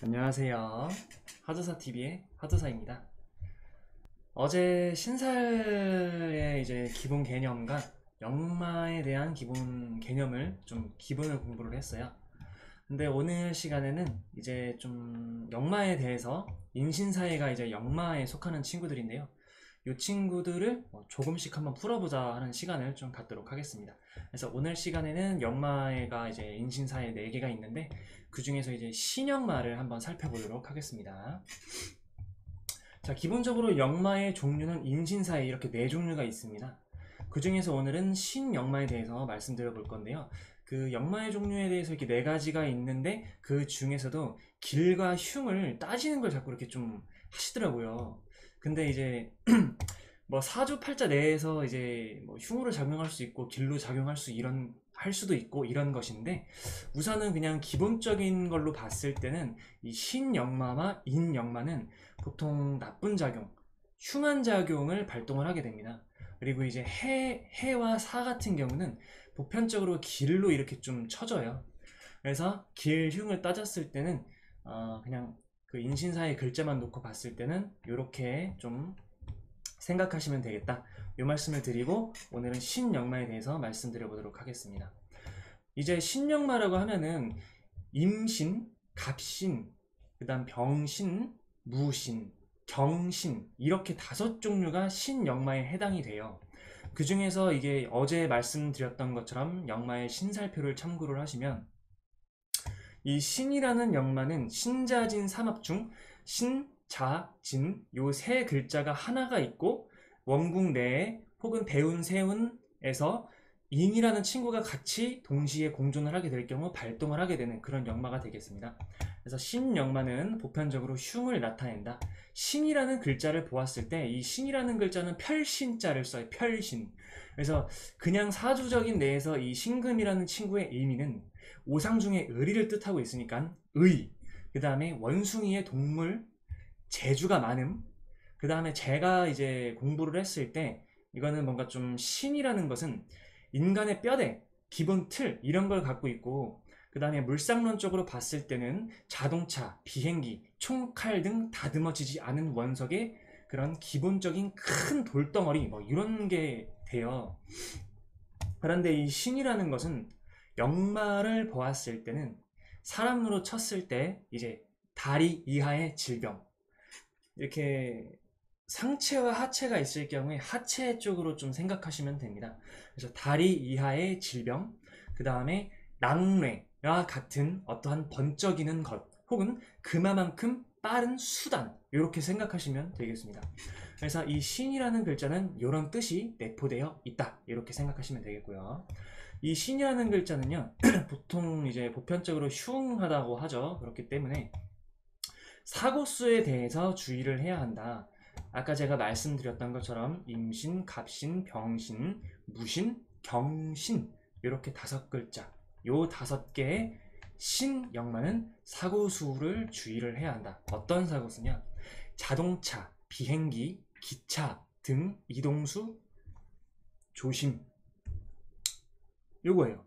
안녕하세요. 하드사TV의 하드사입니다. 어제 신살의 이제 기본 개념과 역마에 대한 기본 개념을 좀 기본을 공부를 했어요. 근데 오늘 시간에는 이제 좀 역마에 대해서 인신사회가 이제 역마에 속하는 친구들인데요. 이 친구들을 조금씩 한번 풀어보자 하는 시간을 좀 갖도록 하겠습니다. 그래서 오늘 시간에는 역마가 이제 인신사회 4개가 있는데 그 중에서 이제 신역마를 한번 살펴보도록 하겠습니다. 자, 기본적으로 역마의 종류는 인신사회 이렇게 4종류가 있습니다. 그 중에서 오늘은 신역마에 대해서 말씀드려 볼 건데요. 그 역마의 종류에 대해서 이렇게 4가지가 있는데 그 중에서도 길과 흉을 따지는 걸 자꾸 이렇게 좀 하시더라고요. 근데 이제 뭐 사주팔자 내에서 이제 뭐 흉으로 작용할 수 있고 길로 작용할 수 이런 할 수도 있고 이런 것인데, 우선은 그냥 기본적인 걸로 봤을 때는 이 신역마와 인역마는 보통 나쁜 작용, 흉한 작용을 발동을 하게 됩니다. 그리고 이제 해와 사 같은 경우는 보편적으로 길로 이렇게 좀 쳐져요. 그래서 길 흉을 따졌을 때는 그냥 그 인신사의 글자만 놓고 봤을 때는 이렇게 좀 생각하시면 되겠다, 이 말씀을 드리고 오늘은 신역마에 대해서 말씀드려 보도록 하겠습니다. 이제 신역마라고 하면은 임신, 갑신, 그 다음 병신, 무신, 경신 이렇게 5종류가 신역마에 해당이 돼요. 그 중에서 이게 어제 말씀드렸던 것처럼 역마의 신살표를 참고를 하시면 이 신이라는 역마는 신자진 삼합 중 신, 자, 진 요 3글자가 하나가 있고 원궁 내에 혹은 배운 세운에서 인이라는 친구가 같이 동시에 공존을 하게 될 경우 발동을 하게 되는 그런 역마가 되겠습니다. 그래서 신역마는 보편적으로 흉을 나타낸다. 신이라는 글자를 보았을 때 이 신이라는 글자는 별신자를 써요. 별신. 그래서 그냥 사주적인 내에서 이 신금이라는 친구의 의미는 오상 중에 의리를 뜻하고 있으니까 의, 그 다음에 원숭이의 동물, 재주가 많음, 그 다음에 제가 이제 공부를 했을 때 이거는 뭔가 좀 신이라는 것은 인간의 뼈대, 기본 틀 이런 걸 갖고 있고, 그 다음에 물상론적으로 봤을 때는 자동차, 비행기, 총칼 등 다듬어지지 않은 원석의 그런 기본적인 큰 돌덩어리 뭐 이런 게 돼요. 그런데 이 신이라는 것은 역마를 보았을 때는 사람으로 쳤을 때 이제 다리 이하의 질병, 이렇게 상체와 하체가 있을 경우에 하체 쪽으로 좀 생각하시면 됩니다. 그래서 다리 이하의 질병, 그 다음에 낙뢰와 같은 어떠한 번쩍이는 것, 혹은 그만큼 빠른 수단, 이렇게 생각하시면 되겠습니다. 그래서 이 신이라는 글자는 이런 뜻이 내포되어 있다, 이렇게 생각하시면 되겠고요. 이 신이라는 글자는요 보통 이제 보편적으로 흉하다고 하죠. 그렇기 때문에 사고수에 대해서 주의를 해야 한다. 아까 제가 말씀드렸던 것처럼 임신, 갑신, 병신, 무신, 경신 이렇게 5글자, 요 5개의 신역마는 사고수를 주의를 해야 한다. 어떤 사고수냐? 자동차, 비행기, 기차 등 이동수 조심, 요거예요.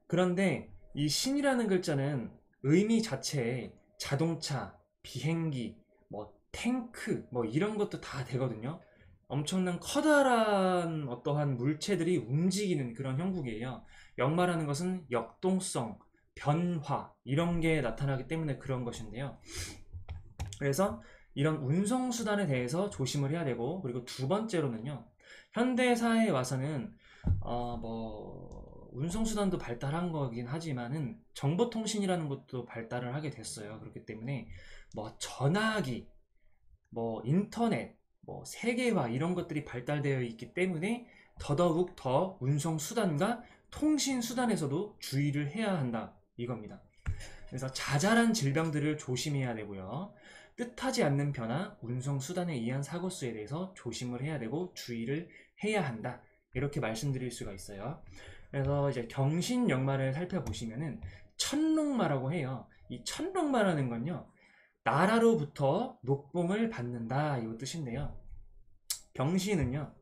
그런데 이 신이라는 글자는 의미 자체에 자동차, 비행기, 뭐 탱크 뭐 이런 것도 다 되거든요. 엄청난 커다란 어떠한 물체들이 움직이는 그런 형국이에요. 역마라는 것은 역동성, 변화 이런 게 나타나기 때문에 그런 것인데요. 그래서 이런 운송수단에 대해서 조심을 해야 되고, 그리고 두 번째로는요, 현대사회에 와서는 뭐 운송수단도 발달한 거긴 하지만은 정보통신이라는 것도 발달을 하게 됐어요. 그렇기 때문에 뭐 전화기, 뭐 인터넷, 뭐 세계화 이런 것들이 발달되어 있기 때문에 더더욱 더 운송수단과 통신수단에서도 주의를 해야 한다, 이겁니다. 그래서 자잘한 질병들을 조심해야 되고요. 뜻하지 않는 변화, 운송수단에 의한 사고수에 대해서 조심을 해야 되고 주의를 해야 한다, 이렇게 말씀드릴 수가 있어요. 그래서 이제 경신역마를 살펴보시면은 천록마라고 해요. 이 천록마라는 건요, 나라로부터 녹봉을 받는다, 이 뜻인데요. 경신은요,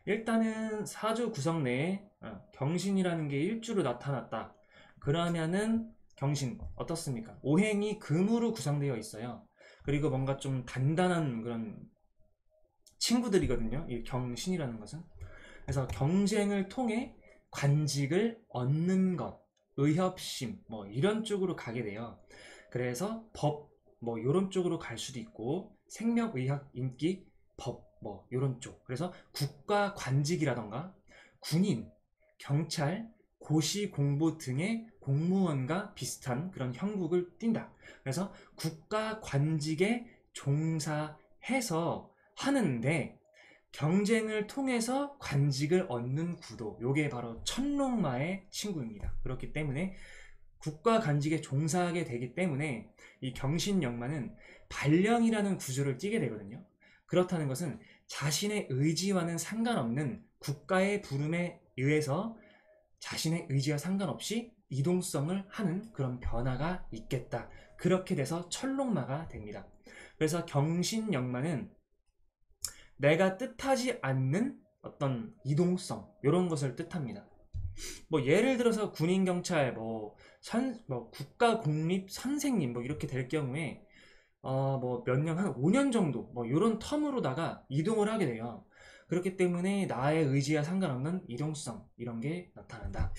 일단은 사주 구성 내에 경신이라는 게 일주로 나타났다. 그러면은 경신 어떻습니까? 오행이 금으로 구성되어 있어요. 그리고 뭔가 좀 단단한 그런 친구들이거든요. 이 경신이라는 것은. 그래서 경쟁을 통해 관직을 얻는 것, 의협심, 뭐 이런 쪽으로 가게 돼요. 그래서 법, 뭐 이런 쪽으로 갈 수도 있고, 생명, 의학, 인기, 법, 뭐 이런 쪽. 그래서 국가 관직이라던가 군인, 경찰, 고시, 공보 등의 공무원과 비슷한 그런 형국을 띈다. 그래서 국가 관직에 종사해서 하는데 경쟁을 통해서 관직을 얻는 구도, 요게 바로 천롱마의 친구입니다. 그렇기 때문에 국가 관직에 종사하게 되기 때문에 이 경신역마는 발령이라는 구조를 띠게 되거든요. 그렇다는 것은 자신의 의지와는 상관없는 국가의 부름에 의해서 자신의 의지와 상관없이 이동성을 하는 그런 변화가 있겠다. 그렇게 돼서 천롱마가 됩니다. 그래서 경신역마는 내가 뜻하지 않는 어떤 이동성 이런 것을 뜻합니다. 뭐 예를 들어서 군인 경찰 뭐 국가 공립 선생님 뭐 이렇게 될 경우에 뭐 몇 년 한 5년 정도 뭐 이런 텀으로다가 이동을 하게 돼요. 그렇기 때문에 나의 의지와 상관없는 이동성 이런 게 나타난다.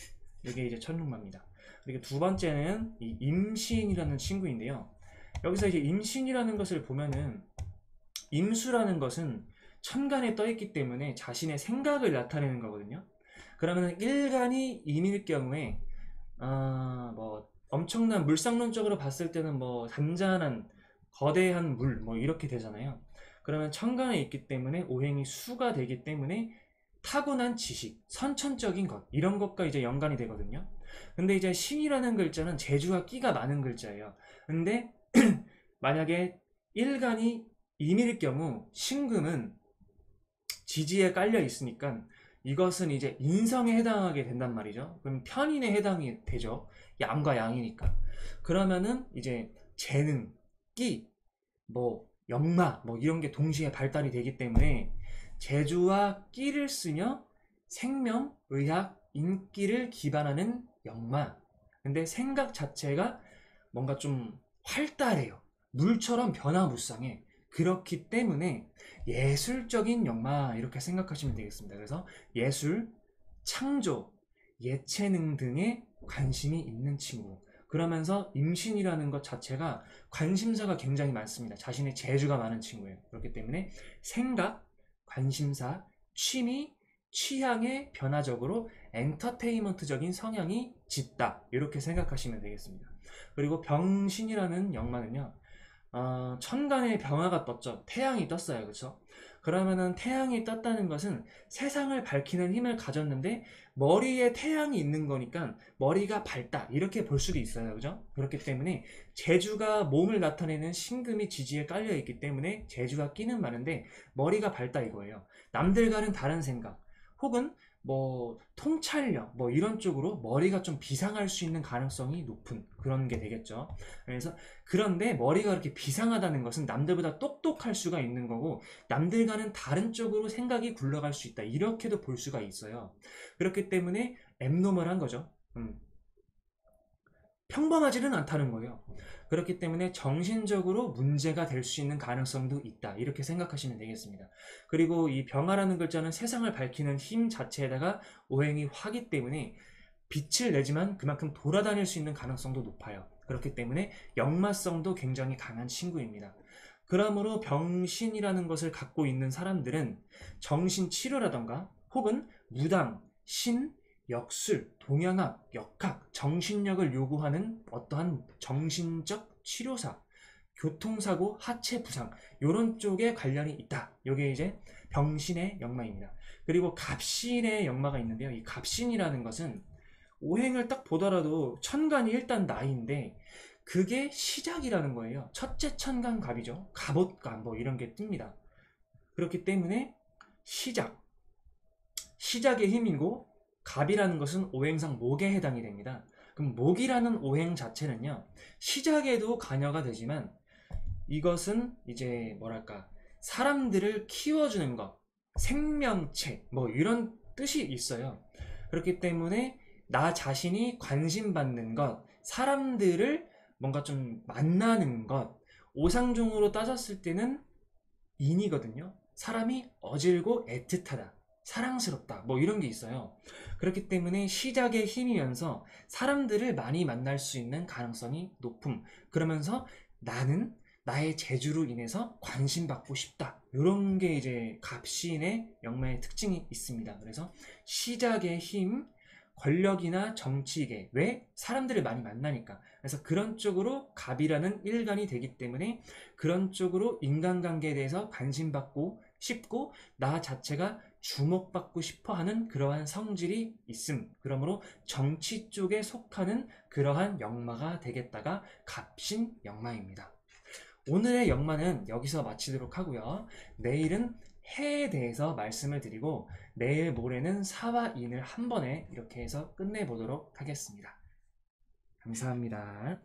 이게 이제 천룡마입니다. 그리고 두 번째는 이 임신이라는 친구인데요. 여기서 이제 임신이라는 것을 보면은 임수라는 것은 천간에 떠 있기 때문에 자신의 생각을 나타내는 거거든요. 그러면 일간이 임일 경우에 뭐 엄청난 물상론적으로 봤을 때는 뭐 잔잔한 거대한 물 뭐 이렇게 되잖아요. 그러면 천간에 있기 때문에 오행이 수가 되기 때문에 타고난 지식, 선천적인 것 이런 것과 이제 연관이 되거든요. 근데 이제 신이라는 글자는 재주와 끼가 많은 글자예요. 근데 만약에 일간이 임일 경우 신금은 지지에 깔려 있으니까 이것은 이제 인성에 해당하게 된단 말이죠. 그럼 편인에 해당이 되죠. 양과 양이니까. 그러면은 이제 재능, 끼, 뭐 역마 뭐 이런 게 동시에 발달이 되기 때문에 재주와 끼를 쓰며 생명, 의학, 인기를 기반하는 역마. 근데 생각 자체가 뭔가 좀 활달해요. 물처럼 변화무쌍해. 그렇기 때문에 예술적인 역마 이렇게 생각하시면 되겠습니다. 그래서 예술, 창조, 예체능 등에 관심이 있는 친구. 그러면서 임신이라는 것 자체가 관심사가 굉장히 많습니다. 자신의 재주가 많은 친구예요. 그렇기 때문에 생각, 관심사, 취미, 취향에 변화적으로 엔터테인먼트적인 성향이 짙다. 이렇게 생각하시면 되겠습니다. 그리고 병신이라는 역마는요. 천간에 병화가 떴죠. 태양이 떴어요. 그렇죠? 그러면은 태양이 떴다는 것은 세상을 밝히는 힘을 가졌는데 머리에 태양이 있는 거니까 머리가 밝다 이렇게 볼 수도 있어요. 그죠? 그렇기 때문에 재주가 몸을 나타내는 신금이 지지에 깔려 있기 때문에 재주가 끼는 많은데 머리가 밝다 이거예요. 남들과는 다른 생각 혹은 뭐 통찰력 뭐 이런 쪽으로 머리가 좀 비상할 수 있는 가능성이 높은 그런 게 되겠죠. 그래서 그런데 머리가 그렇게 비상하다는 것은 남들보다 똑똑할 수가 있는 거고 남들과는 다른 쪽으로 생각이 굴러갈 수 있다 이렇게도 볼 수가 있어요. 그렇기 때문에 앱노멀한 거죠. 평범하지는 않다는 거예요. 그렇기 때문에 정신적으로 문제가 될 수 있는 가능성도 있다 이렇게 생각하시면 되겠습니다. 그리고 이 병화라는 글자는 세상을 밝히는 힘 자체에다가 오행이 화기 때문에 빛을 내지만 그만큼 돌아다닐 수 있는 가능성도 높아요. 그렇기 때문에 역마성도 굉장히 강한 친구입니다. 그러므로 병신이라는 것을 갖고 있는 사람들은 정신치료라던가 혹은 무당, 신, 역술, 동양학, 역학, 정신력을 요구하는 어떠한 정신적 치료사, 교통사고, 하체 부상 이런 쪽에 관련이 있다. 이게 이제 병신의 역마입니다. 그리고 갑신의 역마가 있는데요. 이 갑신이라는 것은 오행을 딱 보더라도 천간이 일단 나이인데 그게 시작이라는 거예요. 첫째 천간 갑이죠. 갑옷간 뭐 이런 게 뜹니다. 그렇기 때문에 시작의 힘이고 갑이라는 것은 오행상 목에 해당이 됩니다. 그럼 목이라는 오행 자체는요. 시작에도 관여가 되지만 이것은 이제 뭐랄까 사람들을 키워주는 것, 생명체 뭐 이런 뜻이 있어요. 그렇기 때문에 나 자신이 관심받는 것, 사람들을 뭔가 좀 만나는 것, 오상종으로 따졌을 때는 인이거든요. 사람이 어질고 애틋하다, 사랑스럽다, 뭐 이런 게 있어요. 그렇기 때문에 시작의 힘이면서 사람들을 많이 만날 수 있는 가능성이 높음. 그러면서 나는 나의 재주로 인해서 관심받고 싶다. 이런 게 이제 갑신의 역마의 특징이 있습니다. 그래서 시작의 힘, 권력이나 정치계, 왜? 사람들을 많이 만나니까. 그래서 그런 쪽으로 갑이라는 일간이 되기 때문에 그런 쪽으로 인간관계에 대해서 관심받고 싶고 나 자체가 주목받고 싶어하는 그러한 성질이 있음. 그러므로 정치 쪽에 속하는 그러한 역마가 되겠다가 갑신 역마입니다. 오늘의 역마는 여기서 마치도록 하고요. 내일은 해에 대해서 말씀을 드리고 내일 모레는 사와 인을 한 번에 이렇게 해서 끝내보도록 하겠습니다. 감사합니다.